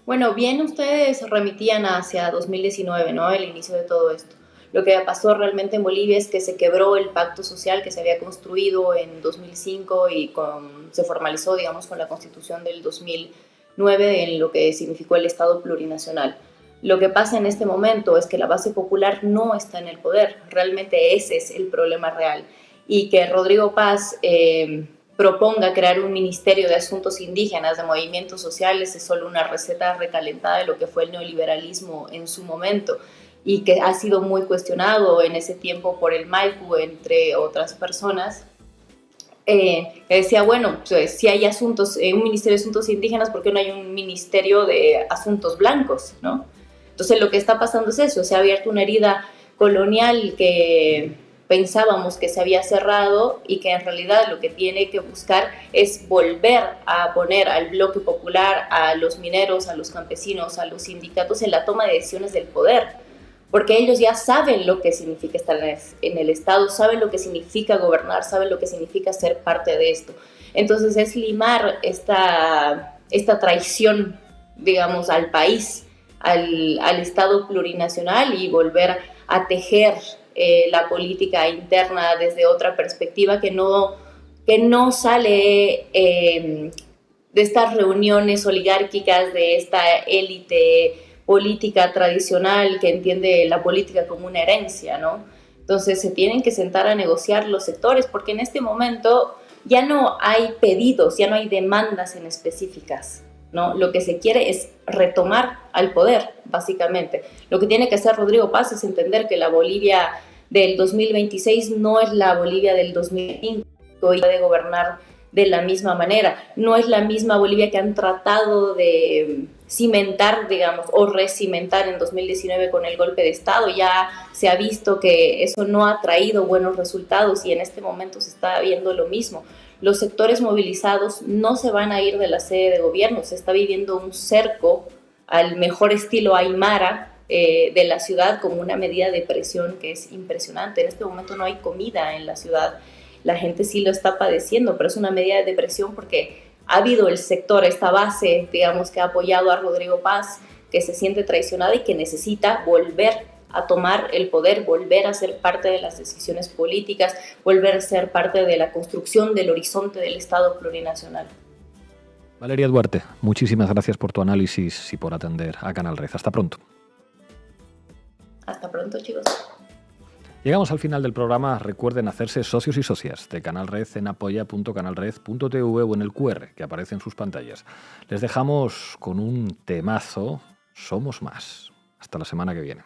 Bueno, bien ustedes remitían hacia 2019, ¿no? El inicio de todo esto. Lo que pasó realmente en Bolivia es que se quebró el pacto social que se había construido en 2005 y se formalizó, digamos, con la Constitución del 2009 en lo que significó el Estado plurinacional. Lo que pasa en este momento es que la base popular no está en el poder. Realmente ese es el problema real. Y que Rodrigo Paz proponga crear un ministerio de asuntos indígenas, de movimientos sociales, es solo una receta recalentada de lo que fue el neoliberalismo en su momento, y que ha sido muy cuestionado en ese tiempo por el Maipu, entre otras personas, que decía, bueno, pues, si hay asuntos, un ministerio de asuntos indígenas, ¿por qué no hay un ministerio de asuntos blancos, ¿no? Entonces lo que está pasando es eso: se ha abierto una herida colonial que pensábamos que se había cerrado y que en realidad lo que tiene que buscar es volver a poner al bloque popular, a los mineros, a los campesinos, a los sindicatos en la toma de decisiones del poder. Porque ellos ya saben lo que significa estar en el Estado, saben lo que significa gobernar, saben lo que significa ser parte de esto. Entonces es limar esta traición, digamos, al país, al Estado plurinacional, y volver a tejer la política interna desde otra perspectiva que no sale de estas reuniones oligárquicas, de esta élite política tradicional que entiende la política como una herencia, ¿no? Entonces se tienen que sentar a negociar los sectores, porque en este momento ya no hay pedidos, ya no hay demandas en específicas. ¿no? Lo que se quiere es retomar al poder, básicamente. Lo que tiene que hacer Rodrigo Paz es entender que la Bolivia del 2026 no es la Bolivia del 2005 y puede gobernar de la misma manera. No es la misma Bolivia que han tratado de cimentar, digamos, o recimentar en 2019 con el golpe de Estado. Ya se ha visto que eso no ha traído buenos resultados y en este momento se está viendo lo mismo. Los sectores movilizados no se van a ir de la sede de gobierno, se está viviendo un cerco al mejor estilo Aymara de la ciudad como una medida de presión que es impresionante. En este momento no hay comida en la ciudad, la gente sí lo está padeciendo, pero es una medida de presión porque ha habido el sector, esta base, digamos, que ha apoyado a Rodrigo Paz, que se siente traicionada y que necesita volver a tomar el poder, volver a ser parte de las decisiones políticas, volver a ser parte de la construcción del horizonte del Estado plurinacional. Valeria Duarte, muchísimas gracias por tu análisis y por atender a Canal Red. Hasta pronto. Hasta pronto, chicos. Llegamos al final del programa. Recuerden hacerse socios y socias de Canal Red en apoya.canalred.tv o en el QR que aparece en sus pantallas. Les dejamos con un temazo, Somos Más. Hasta la semana que viene.